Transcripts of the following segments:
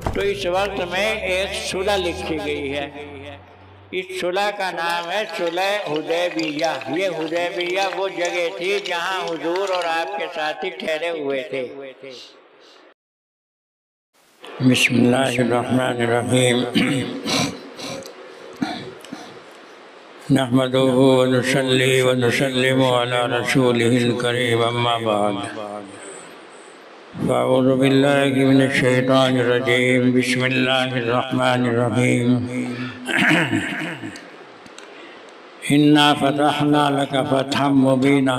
तो इस वक्त में एक सुलह लिखी गई है। इस सुलह का नाम है सुलह हुदैबिया। ये हुदैबिया वो जगह थी जहां हुजूर और आपके साथी ठहरे हुए थे। बिस्मिल्लाहिर्रहमानिर्रहीम। नहमदुहु व नुसल्ली व नुसल्लिमु अला रसूलिहिल करीम, अम्मा बाद। अऊज़ु बिल्लाहि मिनश शैतानिर रजीम। बिस्मिल्लाहिर्रहमानिर्रहीम। इन्ना फतहना लका फतहम मुबीना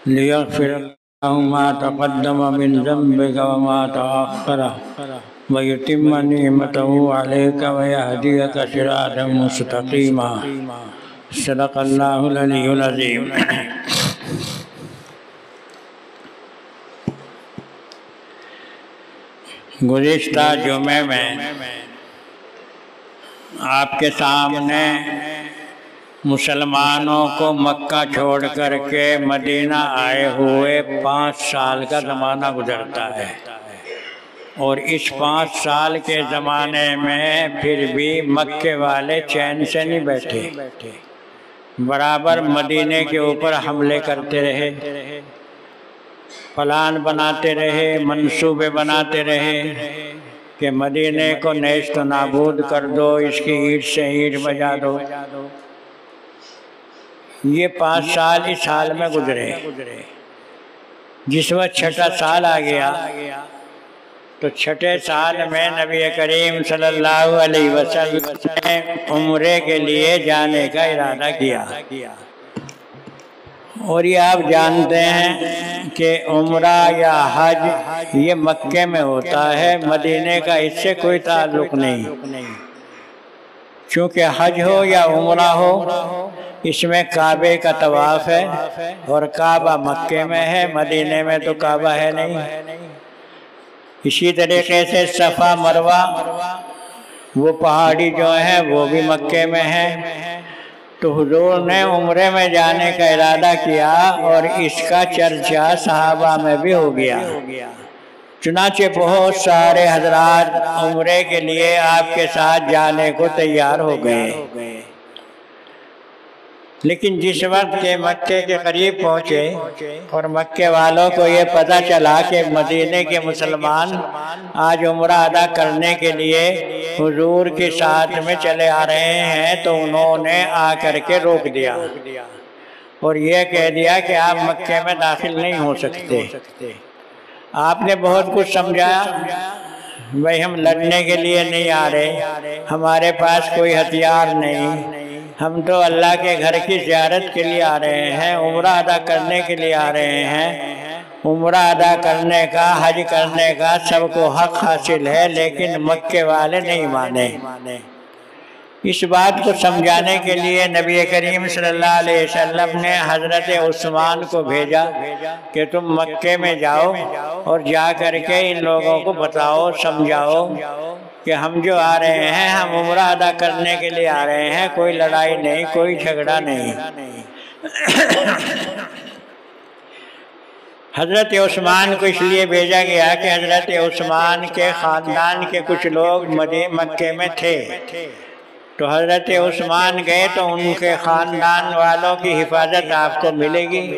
लियग़फ़िर लका मा तक़द्दम मिन ज़म्बिका व मा तअख़्ख़र व युतिम्म निअमतहु अलैका व यहदियका सिरातम मुस्तक़ीमा। सदक़ल्लाहुल अलीयुल अज़ीम। गुज़िश्ता जुमे में आपके सामने मुसलमानों को मक्का छोड़ करके मदीना आए हुए 5 साल का ज़माना गुजरता है। और इस 5 साल के ज़माने में फिर भी मक्के वाले चैन से नहीं बैठे, बराबर मदीने के ऊपर हमले करते रहे, प्लान बनाते रहे, मंसूबे बनाते रहे कि मदीने को नेस्त नाबूद कर दो, इसकी ईंट से ईंट बजा दो। ये 5 साल इस हाल में गुजरे। जिस वक्त छठा साल आ गया तो छठे साल में नबी करीम सल्लल्लाहु अलैहि वसल्लम ने उम्रे के लिए जाने का इरादा किया। और ये आप जानते हैं कि उम्रा या हज ये मक्के में होता है, मदीने का इससे कोई ताल्लुक़ नहीं। चूँकि हज हो या उम्रा हो, इसमें काबे का तवाफ़ है और काबा मक्के में है, मदीने में तो काबा है नहीं। इसी तरीके से सफ़ा मरवा वो पहाड़ी जो है वो भी मक्के में है। तो हुजूर ने उम्रे में जाने का इरादा किया और इसका चर्चा सहाबा में भी हो गया। चुनाचे बहुत सारे हजरात उम्रे के लिए आपके साथ जाने को तैयार हो गए। लेकिन जिस वक्त के मक्के के करीब पहुँचे और मक्के वालों को ये पता चला कि मदीने के मुसलमान आज उम्रा अदा करने के लिए हुजूर के साथ में चले आ रहे हैं, तो उन्होंने आकर के रोक दिया और ये कह दिया कि आप मक्के में दाखिल नहीं हो सकते। आपने बहुत कुछ समझाया, भाई हम लड़ने के लिए नहीं आ रहे, हमारे पास कोई हथियार नहीं, हम तो अल्लाह के घर की ज़ियारत के लिए आ रहे हैं, उम्रा अदा करने के लिए आ रहे हैं। उम्रा अदा करने का, हज करने का सबको हक हासिल है, लेकिन मक्के वाले नहीं माने। इस बात को समझाने के लिए नबी करीम सल्लल्लाहु अलैहि वसल्लम ने हज़रत उस्मान को भेजा कि तुम मक्के में जाओ और जा कर के इन लोगों को बताओ, समझाओ कि हम जो आ रहे हैं हम उम्रा अदा करने के लिए आ रहे हैं, कोई लड़ाई नहीं, कोई झगड़ा नहीं। हज़रत उस्मान को इसलिए भेजा गया कि हज़रत उस्मान के ख़ानदान के कुछ लोग मक्के में थे। तो हज़रत उस्मान गए तो उनके ख़ानदान वालों की हिफाजत आपको मिलेगी,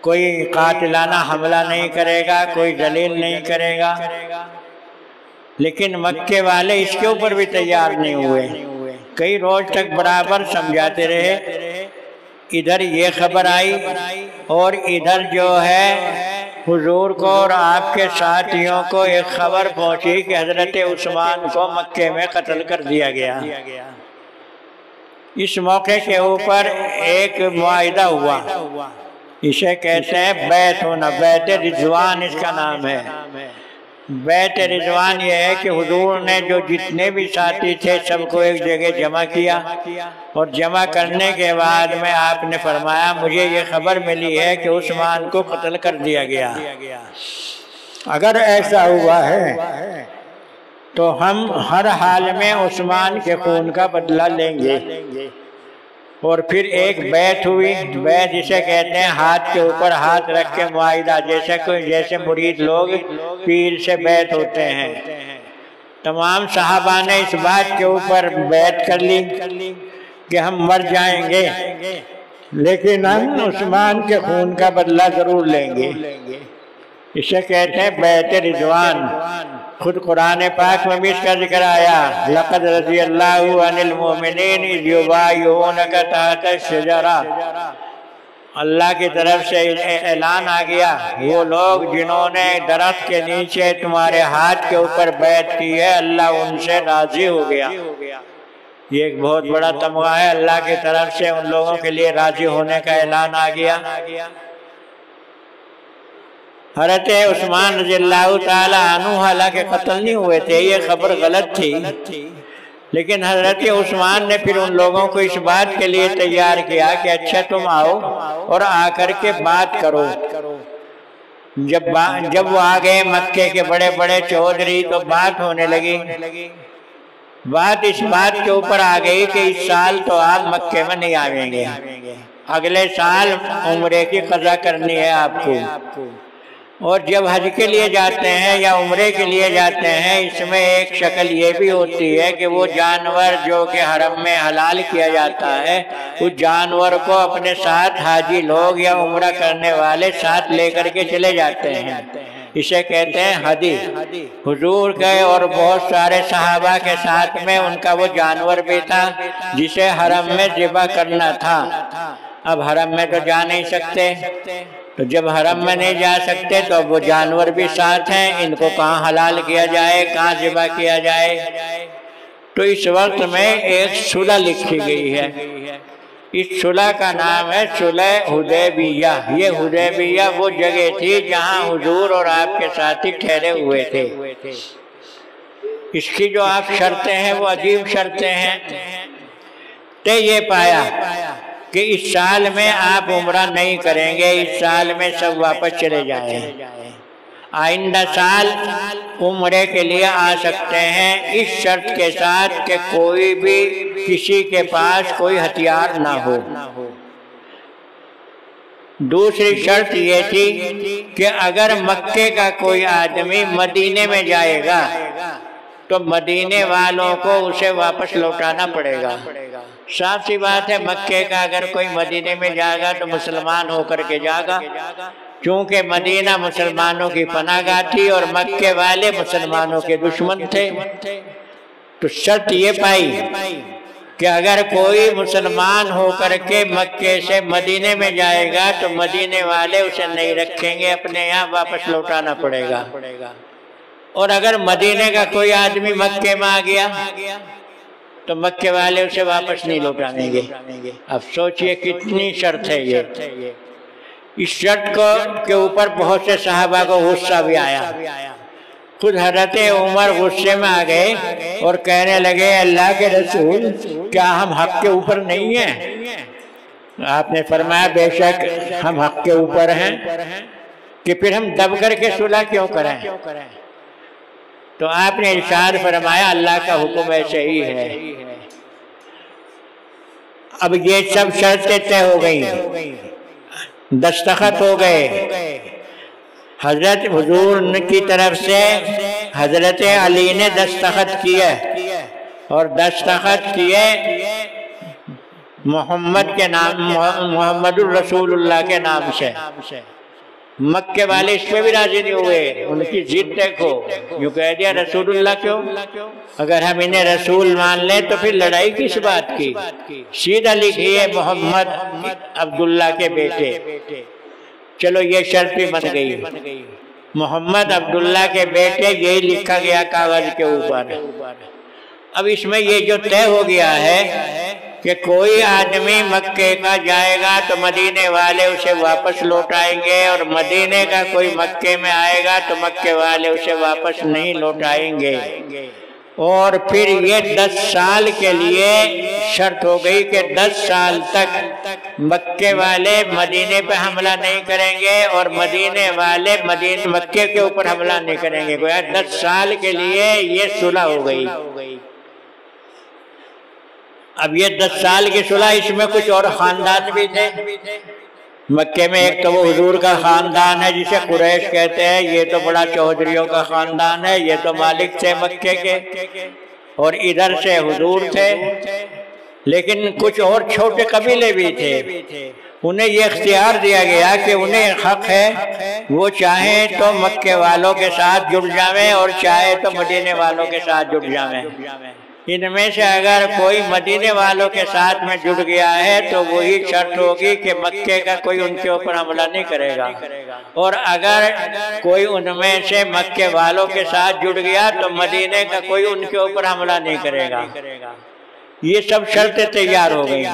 कोई कातिलाना हमला नहीं करेगा, कोई जलील नहीं करेगा। लेकिन मक्के वाले इसके ऊपर भी तैयार नहीं हुए। कई रोज तक बराबर समझाते रहे। इधर ये खबर आई और इधर जो है हुजूर को और आपके साथियों को एक खबर पहुंची कि हज़रत उस्मान को मक्के में कत्ल कर दिया गया। इस मौके के ऊपर एक मुआहिदा हुआ, इसे कहते हैं बैत होना, बैत रिजवान इसका नाम है। बैत रिजवान ये है कि हुजूर ने जो जितने भी साथी थे सबको एक जगह जमा किया और जमा करने के बाद में आपने फरमाया मुझे ये खबर मिली है कि उस्मान को कत्ल कर दिया गया। अगर ऐसा हुआ है तो हम हर हाल में उस्मान के खून का बदला लेंगे। और फिर एक बैत हुई। बैत जिसे कहते हैं हाथ के ऊपर हाथ रख के मुआहिदा, जैसे मुरीद लोग पीर से बैत होते हैं। तमाम सहाबा ने इस बात के ऊपर बैत कर ली कि हम मर जाएंगे लेकिन हम उस्मान के खून का बदला जरूर लेंगे। इसे कहते हैं बैत रिजवान। खुद कुरान पाक में भी इसका जिक्र आया, लक़द रज़ियल्लाहु अनिल मुमिनीन इज़ युबाय्यूनका तहत अश-शजरा। अल्लाह की तरफ से ऐलान आ गया, वो लोग जिन्होंने दरख्त के नीचे तुम्हारे हाथ के ऊपर बैत की है, अल्लाह उनसे राजी हो गया। ये एक बहुत बड़ा तमगा है, अल्लाह की तरफ से उन लोगों के लिए राजी होने का ऐलान आ गया। हज़रत उस्मान रज़ियल्लाहु ताला अन्हु हालांकि कत्ल नहीं हुए थे, ये खबर गलत थी, लेकिन हज़रत उस्मान ने फिर उन लोगों को इस बात के लिए तैयार किया कि अच्छा तुम आओ और आकर के बात करो। जब वो आ गए मक्के के बड़े बड़े चौधरी, तो बात होने लगी। बात इस बात के ऊपर आ गई कि इस साल तो आप मक्के में नहीं आवेंगे, अगले साल उम्रे की कज़ा करनी है आपको। और जब हज के लिए जाते हैं या उम्रे के लिए जाते हैं, इसमें एक शक्ल ये भी होती है कि वो जानवर जो कि हरम में हलाल किया जाता है, उस जानवर को अपने साथ हाजी लोग या उम्रा करने वाले साथ लेकर के चले जाते हैं। इसे कहते हैं हदी। हुजूर गए और बहुत सारे सहाबा के साथ में उनका वो जानवर भी था जिसे हरम में ज़िबा करना था। अब हरम में तो जा नहीं सकते, तो जब हरम में नहीं जा सकते तो वो जानवर भी साथ हैं, इनको कहाँ हलाल किया जाए, कहाँ ज़िबा किया जाए। तो इस वक्त में एक सुलह लिखी गई है। इस सुलह का नाम है सुलह हुदैबिया। ये हुदैबिया वो जगह थी जहाँ हुजूर और आपके साथी ठहरे हुए थे। इसकी जो आप शर्तें हैं वो अजीब शर्तें हैं। तो ये पाया कि इस साल में आप उम्रा नहीं करेंगे, इस साल में सब वापस चले जाएं। आइंदा साल उम्रे के लिए आ सकते हैं, इस शर्त के साथ कि कोई भी किसी के पास कोई हथियार ना हो। दूसरी शर्त ये थी कि अगर मक्के का कोई आदमी मदीने में जाएगा तो मदीने वालों को उसे वापस लौटाना पड़ेगा। साफ सी बात है, मक्के का अगर कोई मदीने में जाएगा तो मुसलमान होकर के जाएगा, क्योंकि मदीना मुसलमानों की पनाहगाह थी और मक्के वाले मुसलमानों के दुश्मन थे। तो शर्त ये पाई कि अगर कोई मुसलमान होकर के मक्के से मदीने में जाएगा तो मदीने वाले उसे नहीं रखेंगे, अपने यहाँ वापस लौटाना पड़ेगा। और अगर मदीने का कोई आदमी मक्के में आ गया तो मक्के वाले उसे वापस नहीं लौटाएंगे। अब सोचिए कितनी शर्त है ये। इस शर्त के ऊपर बहुत से सहाबा को गुस्सा भी आया। खुद हज़रत उमर गुस्से में आ गए और कहने लगे, अल्लाह के रसूल, क्या हम हक के ऊपर नहीं हैं? आपने फरमाया, बेशक हम हक के ऊपर हैं, कि फिर हम दब करके सुलह क्यों करें? तो आपने इरशाद फरमाया, अल्लाह का हुक्म ऐसे ही है। अब ये सब शर्तें तय हो गई, दस्तखत हो गए। हजरत हुजूर की तरफ से हजरत अली ने दस्तखत किए और दस्तखत किए मोहम्मद के नाम, मोहम्मदुर रसूलुल्लाह के नाम से। मक्के वाले इस पे भी राजी नहीं हुए, उनकी जिद देखो, यूं कह दिया रसूलुल्लाह क्यों? अगर हम इन्हें रसूल मान लें तो फिर लड़ाई किस बात की? सीधा लिखिए मोहम्मद अब्दुल्ला के बेटे। चलो ये शर्त भी बन गई, मोहम्मद अब्दुल्ला के बेटे, यही लिखा गया कागज के ऊपर। अब इसमें ये जो तय हो गया है कि कोई आदमी मक्के का जाएगा तो मदीने वाले उसे वापस लौटाएंगे, और मदीने का कोई मक्के में आएगा तो मक्के वाले उसे वापस नहीं लौटाएंगे। और फिर ये 10 साल के लिए शर्त हो गई कि 10 साल तक मक्के वाले मदीने पे हमला नहीं करेंगे और मदीने वाले मक्के के ऊपर हमला नहीं करेंगे। गोया 10 साल के लिए ये सुलह हो गई। अब ये 10 साल की सुलह, इसमें कुछ और खानदान भी थे मक्के में। एक तो वो हुजूर का खानदान है जिसे कुरैश कहते हैं, ये तो बड़ा चौधरियों का खानदान है, ये तो मालिक थे मक्के के, और इधर से हुजूर थे। लेकिन कुछ और छोटे कबीले भी थे, उन्हें ये इख्तियार दिया गया कि उन्हें हक है, वो चाहे तो मक्के वालों के साथ जुड़ जावें और चाहे तो मदीने वालों के साथ जुड़ जावें। इनमें से अगर कोई मदीने वालों के साथ में जुड़ गया है तो वही शर्त होगी कि मक्के का कोई उनके ऊपर हमला नहीं करेगा, और अगर कोई उनमें से मक्के वालों के साथ जुड़ गया तो मदीने का कोई उनके ऊपर हमला नहीं करेगा। ये सब शर्तें तैयार हो गई,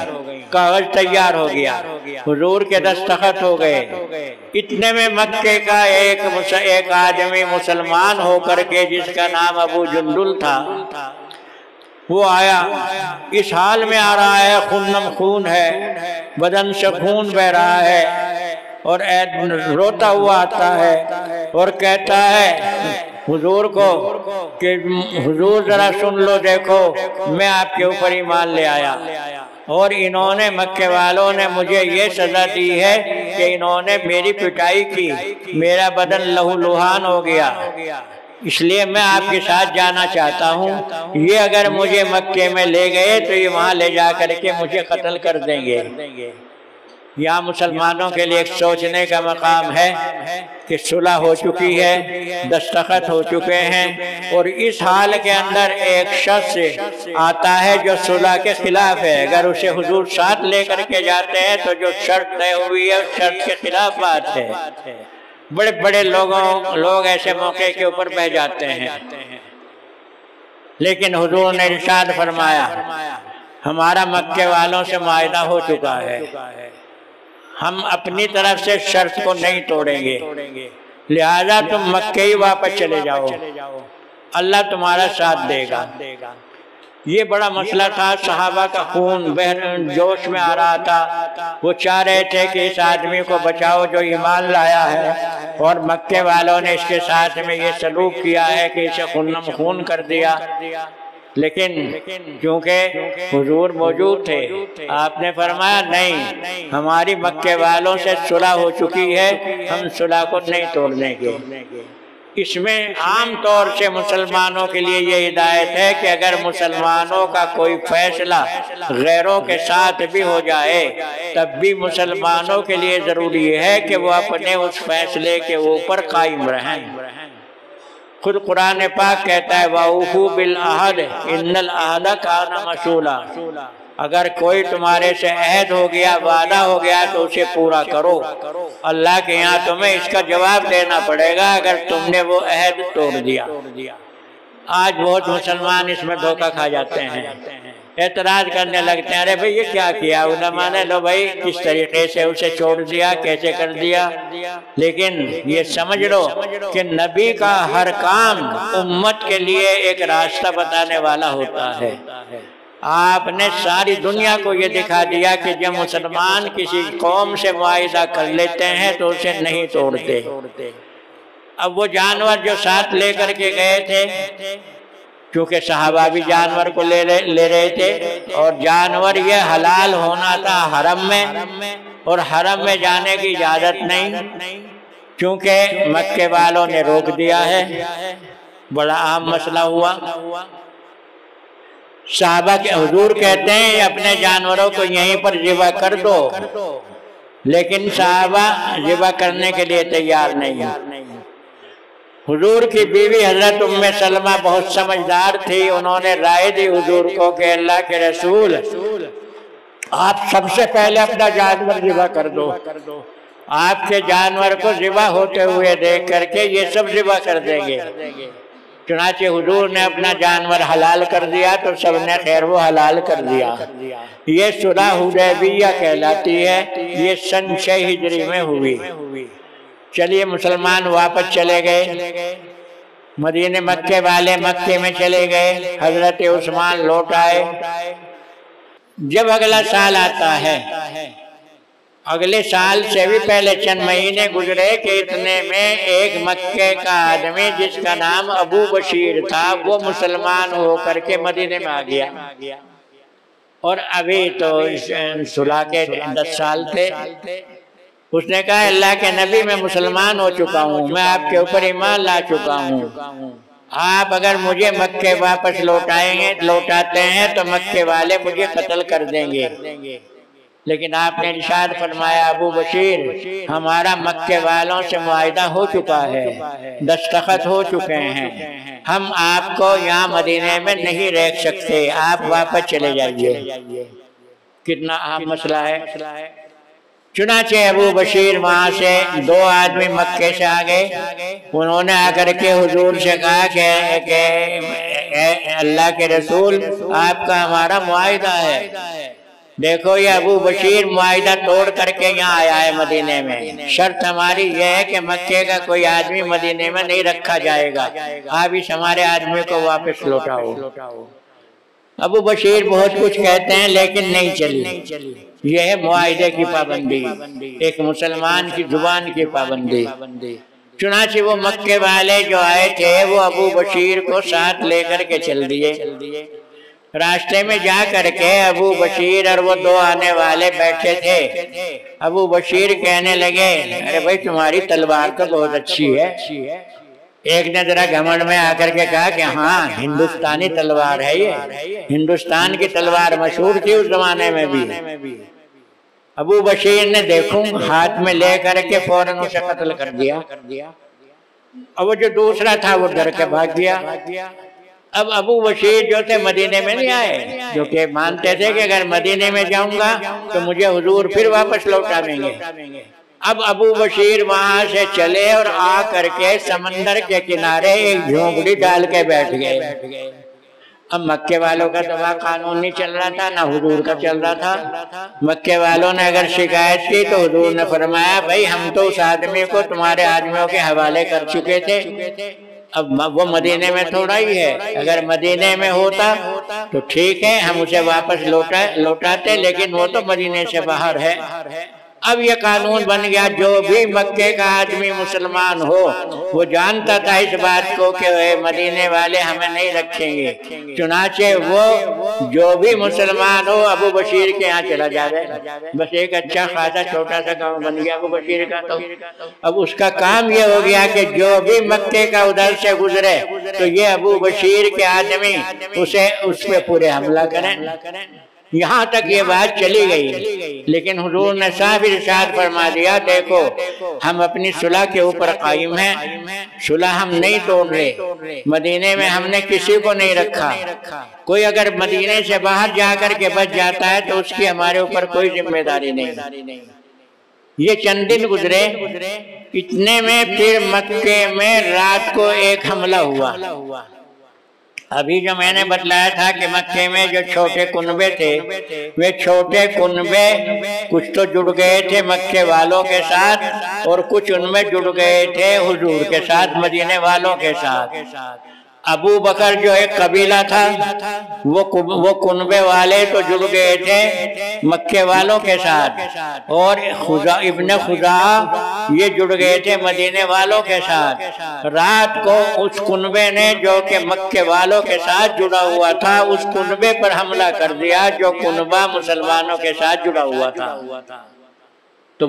कागज तैयार हो गया, हुजूर के दस्तखत हो गए। इतने में मक्के का एक आदमी मुसलमान होकर के, जिसका नाम अबू जुंदुल था, वो आया। इस हाल में आ रहा है, खूनम खून है, बदन से खून बह रहा है, और रोता हुआ आता है और कहता है हुजूर को कि हुजूर जरा सुन लो, देखो मैं आपके ऊपर ईमान ले आया, और इन्होंने मक्के वालों ने मुझे ये सजा दी है कि इन्होंने मेरी पिटाई की, मेरा बदन लहूलुहान हो गया, इसलिए मैं आपके साथ जाना चाहता हूँ। ये अगर मुझे मक्के में ले गए तो ये वहाँ ले जा करके मुझे कत्ल कर देंगे। यहाँ मुसलमानों के लिए एक सोचने का मकाम है कि सुलह हो चुकी है, दस्तखत हो चुके हैं, और इस हाल के अंदर एक शख्स आता है जो सुलह के खिलाफ है। अगर उसे हुजूर साथ लेकर के जाते हैं तो जो शर्त तय हुई है उस शर्त के खिलाफ बात है। बड़े बड़े लोग ऐसे मौके के ऊपर बह जाते हैं, लेकिन हुजूर ने इरशाद फरमाया, हमारा मक्के वालों से मायदा हो चुका है, हम अपनी तरफ से शर्त को नहीं तोड़ेंगे, लिहाजा तुम मक्के ही वापस चले जाओ, अल्लाह तुम्हारा साथ देगा। ये बड़ा मसला था, सहाबा का खून जोश में आ रहा था। वो चाह रहे थे कि इस आदमी को बचाओ जो ईमान लाया है, और मक्के वालों ने इसके साथ में ये सलूक किया है कि इसे खूनम खून कर दिया। लेकिन क्योंकि हुजूर मौजूद थे, आपने फरमाया नहीं, हमारी मक्के वालों से सुलह हो चुकी है, हम सुलह को नहीं तोड़ देंगे। इसमें आम तौर से मुसलमानों के लिए ये हिदायत है कि अगर मुसलमानों का कोई फैसला गैरों के साथ भी हो जाए, तब भी मुसलमानों के लिए जरूरी है कि वो अपने उस फैसले के ऊपर कायम रहें। खुद कुरान पाक कहता है, वाऊफू बिल अहद इन्नल अहद काना मसूला, अगर कोई तुम्हारे से अहद हो गया, वादा हो गया, तो उसे पूरा करो। अल्लाह के यहाँ तुम्हें इसका जवाब देना पड़ेगा अगर तुमने वो अहद तोड़ दिया। आज बहुत मुसलमान इसमें धोखा खा जाते हैं, एतराज करने लगते हैं, अरे भाई ये क्या किया उलमा ने, लो भाई किस तरीके से उसे छोड़ दिया, कैसे कर दिया। लेकिन ये समझ लो कि नबी का हर काम उम्मत के लिए एक रास्ता बताने वाला होता है। आपने सारी दुनिया को ये दिखा दिया कि जब मुसलमान किसी कौम से मुआहिदा कर लेते हैं तो उसे नहीं तोड़ते। अब वो जानवर जो साथ लेकर के गए थे, क्योंकि सहाबा भी जानवर को ले रहे थे, और जानवर ये हलाल होना था हरम में, और हरम में जाने की इजाजत नहीं, क्योंकि मक्के वालों ने रोक दिया है। बड़ा अहम मसला हुआ। साहबा के हुजूर कहते हैं अपने जानवरों को यहीं पर ज़िबा कर दो, लेकिन साहबा ज़िबा करने के लिए तैयार नहीं है। हुजूर की बीवी हजरत उम्मे सलमा बहुत समझदार थी, उन्होंने राय दी हुजूर को कि अल्लाह के रसूल, आप सबसे पहले अपना जानवर ज़िबा कर दो, आपके जानवर को ज़िबा होते हुए देख करके ये सब ज़िबा कर देंगे। चुनाचे हुजूर ने अपना जानवर हलाल कर दिया तो सबने खैर वो हलाल कर दिया। ये सुलह हुदैबिया कहलाती है, ये सन 6 हिजरी में हुई। चलिए मुसलमान वापस चले गए, मदीने मक्के वाले मक्के में चले गए, हजरत उस्मान लौट आए। जब अगला साल आता है, अगले साल से भी पहले चंद महीने गुजरे कि इतने में एक मक्के का आदमी जिसका नाम अबू बशीर था, वो मुसलमान होकर के मदीने में आ गया। और अभी तो सुलह के 10 साल थे। उसने कहा अल्लाह के नबी मैं मुसलमान हो चुका हूँ, मैं आपके ऊपर ईमान ला चुका हूँ, आप अगर मुझे मक्के वापस लौटाते हैं तो मक्के वाले मुझे कत्ल कर देंगे। लेकिन आपने इरशाद फरमाया अबू बशीर हमारा मक्के वालों से मुआहिदा हो चुका है, दस्तखत हो चुके हैं, हम आपको यहाँ मदीने में नहीं रख सकते, आप वापस चले जाइए। कितना अहम मसला है। चुनाचे अबू बशीर वहाँ से 2 आदमी मक्के से आ गए। उन्होंने आकर के हुजूर से कहा कि अल्लाह के रसूल आपका हमारा मुआहिदा है। देखो ये अबू बशीर मुआहिदा तोड़ करके यहाँ आया है मदीने में। शर्त हमारी यह है कि मक्के का कोई आदमी मदीने में नहीं रखा जाएगा, आप इस हमारे आदमी को वापस लौटाओ। अबू बशीर बहुत कुछ कहते हैं लेकिन नहीं चली। यह है मुआहिदे की पाबंदी, एक मुसलमान की जुबान की पाबंदी। चुनाचे वो मक्के वाले जो आए थे वो अबू बशीर को साथ लेकर के चल दिए। रास्ते में जा करके अबू बशीर और वो 2 आने वाले बैठे थे। अबू बशीर कहने लगे अरे भाई तुम्हारी तलवार तो बहुत अच्छी है। एक ने जरा घमंड में आकर के कहा कि हाँ हिंदुस्तानी तलवार है ये, हिंदुस्तान की तलवार मशहूर थी उस जमाने में भी। अबू बशीर ने देखूं हाथ में ले करके फौरन उसे कत्ल कर दिया। अब वो जो दूसरा था वो डर के भाग गया। अब अबू बशीर जो थे मदीने में नहीं आए, जो कि मानते थे कि अगर मदीने में जाऊंगा तो मुझे हुजूर फिर वापस लौटा देंगे। अब अबू बशीर वहां से चले और आ करके समंदर के किनारे एक झोंपड़ी डाल के बैठ गए। अब मक्के वालों का तो वहाँ कानून नहीं चल रहा था, ना हुजूर का चल रहा था। मक्के वालों ने अगर शिकायत की तो हुजूर ने फरमाया भाई हम तो उस आदमी को तुम्हारे आदमियों के हवाले कर चुके थे, अब वो मदीने में थोड़ा ही है, अगर मदीने में होता तो ठीक है हम उसे वापस लौटाते, लेकिन वो तो मदीने से बाहर है। अब ये कानून बन गया जो भी मक्के का आदमी मुसलमान हो वो जानता था इस बात को कि मदीने वाले हमें नहीं रखेंगे, चुनाचे वो जो भी मुसलमान हो अबू बशीर के यहाँ चला जाए। बस एक अच्छा खासा छोटा सा गांव बन गया अबू बशीर का। तो अब उसका काम ये हो गया कि जो भी मक्के का उधर से गुजरे तो ये अबू बशीर के आदमी उस पे पूरे हमला करें। यहाँ तक ये बात चली गई, लेकिन हुजूर ने साफ इरशाद फरमा दिया देखो हम अपनी सुलह के ऊपर कायम हैं, सुलह हम नहीं तोड़ रहे, मदीने में हमने किसी को नहीं रखा। कोई अगर मदीने से बाहर जाकर के बच जाता है तो उसकी हमारे ऊपर कोई जिम्मेदारी नहीं। ये चंद दिन गुजरे, इतने में फिर मक्के में रात को एक हमला हुआ। अभी जो मैंने बतलाया था कि मक्के में जो छोटे कुनबे थे वे छोटे कुनबे कुछ तो जुड़ गए थे मक्के वालों के साथ और कुछ उनमें जुड़ गए थे हुजूर के साथ, मदीने वालों के साथ। अबू बकर जो एक कबीला था वो कुनबे वाले तो जुड़ गए थे मक्के वालों के साथ और इब्ने खुजा ये जुड़ गए थे मदीने वालों के साथ। रात को उस कुनबे ने जो कि मक्के वालों के साथ जुड़ा हुआ था उस कुनबे पर हमला कर दिया जो कुनबा मुसलमानों के साथ जुड़ा हुआ था। तो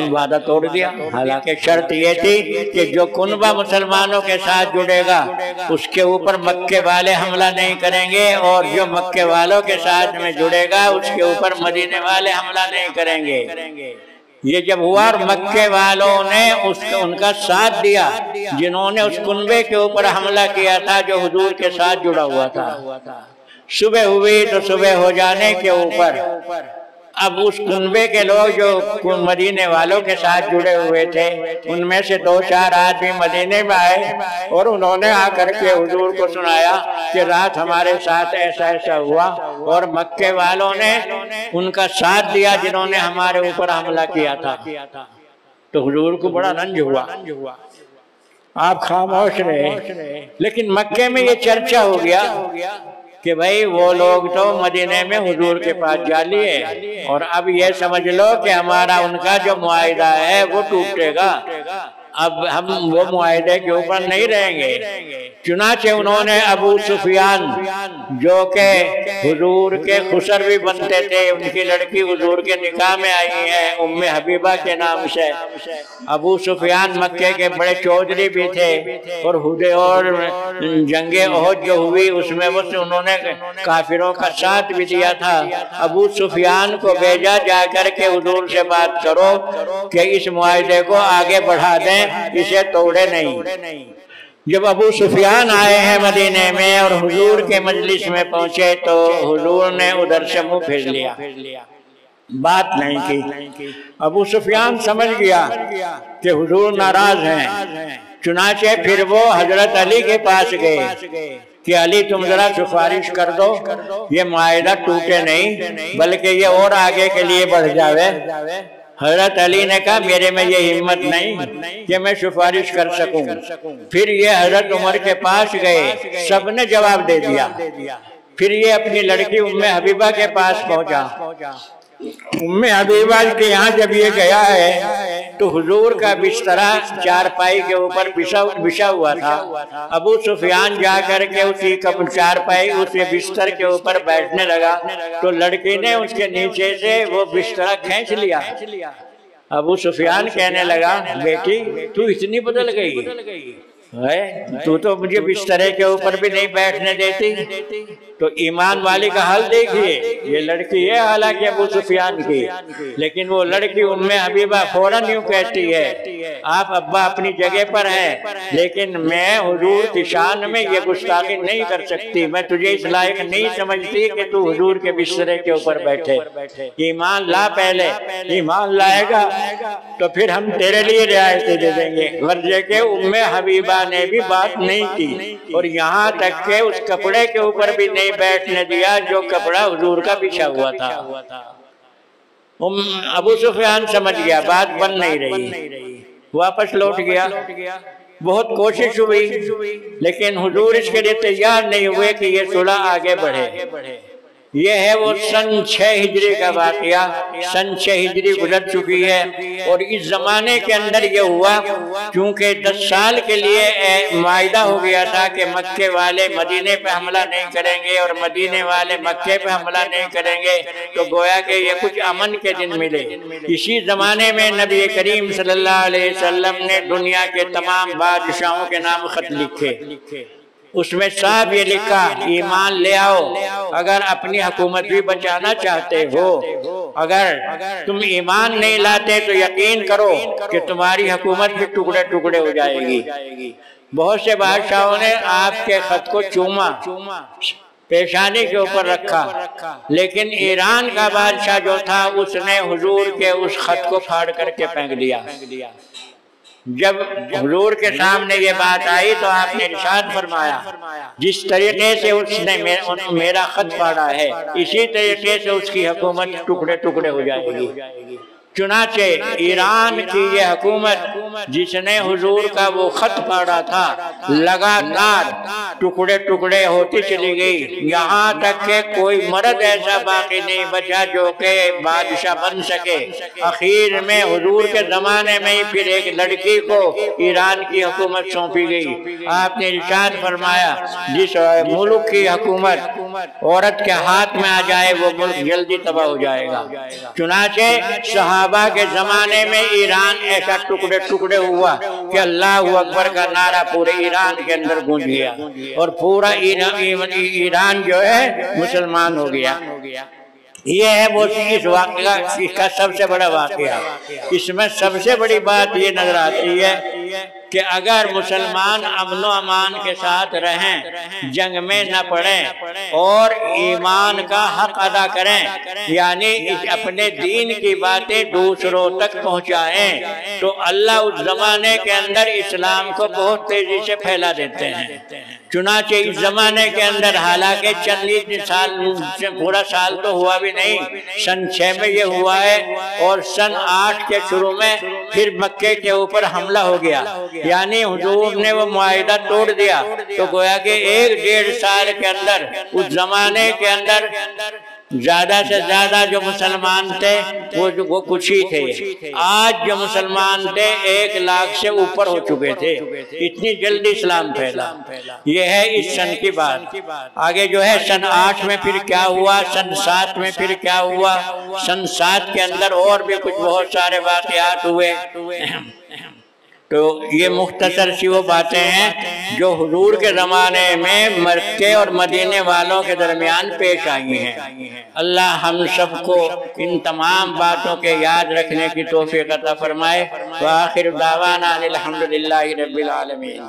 वादा तोड़ दिया। हालांकि शर्त ये थी कि जो कुनबा मुसलमानों के साथ जुड़ेगा उसके ऊपर मक्के वाले हमला नहीं करेंगे और जो मक्के वालों के साथ में जुड़ेगा उसके ऊपर मदीने वाले हमला नहीं करेंगे। ये जब हुआ और मक्के वालों ने उनका साथ दिया जिन्होंने उस कुनबे के ऊपर हमला किया था जो हुजूर के साथ जुड़ा हुआ था। सुबह हुई तो सुबह हो जाने के ऊपर अब उस कुनबे के लोग जो मदीने वालों के साथ जुड़े हुए थे उनमें से 2-4 आदमी मदीने में आए और उन्होंने आकर के हुजूर को सुनाया कि रात हमारे साथ ऐसा ऐसा हुआ और मक्के वालों ने उनका साथ दिया जिन्होंने हमारे ऊपर हमला किया था। तो हुजूर को बड़ा रंज हुआ, आप खामोश रहे। लेकिन मक्के में ये चर्चा हो गया कि भाई वो लोग तो मदीने में हुजूर के पास जा लिए और अब ये समझ लो कि हमारा उनका जो मुआहिदा है वो टूटेगा। अब हम वो मुआहदे के ऊपर नहीं रहेंगे। चुनाचे उन्होंने अबू सुफियान जो के हुजूर के खुसर भी बनते थे, उनकी लड़की हुजूर के निकाह में आई है उम्मे हबीबा के नाम से। अबू सुफियान मक्के के बड़े चौधरी भी थे और हुदे और जंगे ओहद जो हुई उसमें वो उन्होंने काफिरों का साथ भी दिया था। अबू सुफियान को भेजा जाकर के हुजूर से बात करो कि इस मुआहदे को आगे बढ़ा दें, इसे तोड़े नहीं। जब अबू सुफियान आए हैं मदीने में और हुजूर के मजलिस में पहुंचे तो हुजूर ने उधर से मुंह फेर लिया, बात नहीं की। अबू सुफियान समझ गया कि हुजूर नाराज हैं। चुनाचे फिर वो हजरत अली के पास गए कि अली तुम जरा सिफारिश कर दो, ये मुआहदा टूटे नहीं बल्कि ये और आगे के लिए बढ़ जावे। हजरत अली ने कहा मेरे में ये हिम्मत नहीं कि मैं सिफारिश कर सकूं। फिर ये हजरत उमर के पास गए, सबने जवाब दे दिया। फिर ये अपनी लड़की उम्मे हबीबा के पास पहुंचा। उम्मे हबीबा के यहाँ जब ये गया है तो हुजूर का बिस्तरा चारपाई के ऊपर बिछा हुआ था। अबू सुफियान जाकर के उसी चारपाई उसी बिस्तर के ऊपर बैठने लगा तो लड़की ने उसके नीचे से वो बिस्तरा खींच लिया। अबू सुफियान कहने लगा बेटी तू इतनी बदल गई है, तू तो मुझे बिस्तरे के ऊपर भी नहीं बैठने देती। तो ईमान वाली का हाल देखिए, ये लड़की है हालांकि अबू सुफियान की, लेकिन वो लड़की उम्मे हबीबा फौरन यूं कहती है आप अब्बा अपनी जगह पर हैं, लेकिन मैं हुजूर की शान में ये गुस्ताखी नहीं कर सकती। मैं तुझे इस लायक नहीं समझती कि तू हुजूर के बिस्तरे के ऊपर बैठे। ईमान ला, पहले ईमान लाएगा तो फिर हम तेरे लिए रियायतें दे देंगे। वर्जे के उम्मे हबीबा ने भी बात नहीं की और यहाँ तक के उस कपड़े के ऊपर भी नहीं बैठने दिया जो कपड़ा हुजूर का बिछा हुआ था। अबू सुफियान समझ गया बात बन नहीं रही, वापस लौट गया। बहुत कोशिश हुई लेकिन हुजूर इसके लिए तैयार नहीं हुए कि ये सुलह आगे बढ़े। ये है वो सन 6 हिजरी का वाकया। सन 6 हिजरी गुजर चुकी है और इस जमाने के अंदर ये हुआ क्योंकि 10 साल के लिए वायदा हो गया था कि मक्के वाले मदीने पे हमला नहीं करेंगे और मदीने वाले मक्के पे हमला नहीं करेंगे। तो गोया कि ये कुछ अमन के दिन मिले। इसी जमाने में नबी करीम सल्लल्लाहु अलैहि वसल्लम ने दुनिया के तमाम बादशाहों के नाम खत लिखे। उसमें साफ ये लिखा ईमान ले आओ अगर अपनी हुकूमत भी बचाना चाहते हो। अगर तुम ईमान नहीं लाते तो यकीन करो कि तुम्हारी हुकूमत भी टुकड़े टुकड़े हो जाएगी। बहुत से बादशाहों ने आपके खत को चूमा, पेशानी के ऊपर रखा, लेकिन ईरान का बादशाह जो था उसने हुजूर के उस खत को फाड़ करके फेंक दिया। जब हुजूर के सामने ये बात आई तो आपने इरशाद फरमाया जिस तरीके से उसने मेरा खत फाड़ा है इसी तरीके से उसकी हुकूमत टुकड़े टुकड़े हो जाएगी। चुनाचे ईरान की ये हुकूमत जिसने हुजूर का वो खत पढ़ा था लगातार टुकड़े टुकड़े होती चली गई, यहाँ तक के कोई मर्द ऐसा बाकी नहीं बचा जो के बादशाह बन सके। आखिर में हुजूर के जमाने में ही फिर एक लड़की को ईरान की हुकूमत सौंपी गई। आपने इरशाद फरमाया जिस मुल्क की हुकूमत औरत के हाथ में आ जाए वो मुल्क जल्दी तबाह हो जाएगा। चुनाचे सहाबा के जमाने में ईरान ऐसा टुकड़े टुकड़े हुआ कि अल्लाहु अकबर का नारा पूरे ईरान के अंदर गूंज गया और पूरा ईरान जो है मुसलमान हो गया। ये है वो इस वाक़या इसका सबसे बड़ा वाक़या। इसमें सबसे बड़ी बात ये नजर आती है कि अगर मुसलमान अमन अमान के साथ रहें, जंग में न पड़ें और ईमान का हक अदा करें, यानी अपने दीन की बातें दूसरों तक पहुंचाएं, तो अल्लाह उस जमाने के अंदर इस्लाम को बहुत तेजी से फैला देते हैं। चुनाचे इस जमाने के अंदर हालांकि चंद साल से पूरा साल तो हुआ भी नहीं, सन 6 में ये हुआ है और सन 8 के शुरू में फिर मक्के के ऊपर हमला हो गया, यानी हुजूर ने वो मुआहिदा तोड़ दिया। तो गोया कि 1-1.5 साल के अंदर उस जमाने के अंदर ज्यादा से ज्यादा जो मुसलमान थे वो कुछ ही थे। आज जो मुसलमान थे 1 लाख से ऊपर हो चुके थे, इतनी जल्दी इस्लाम फैला। ये है इस सन की बात। आगे जो है सन 8 में फिर क्या हुआ, सन 7 में फिर क्या हुआ, सन 7 के अंदर और भी कुछ बहुत सारे वाक़यात हुए। तो ये मुख्तसर सी वो बातें हैं जो हुजूर के ज़माने में मक्के और मदीने वालों के दरमियान पेश आई हैं। अल्लाह हम सबको इन तमाम बातों के याद रखने की तौफीक अता फरमाए। व आखिर दावाना अनिल हम्दुलिल्लाहि रब्बिल आलमीन।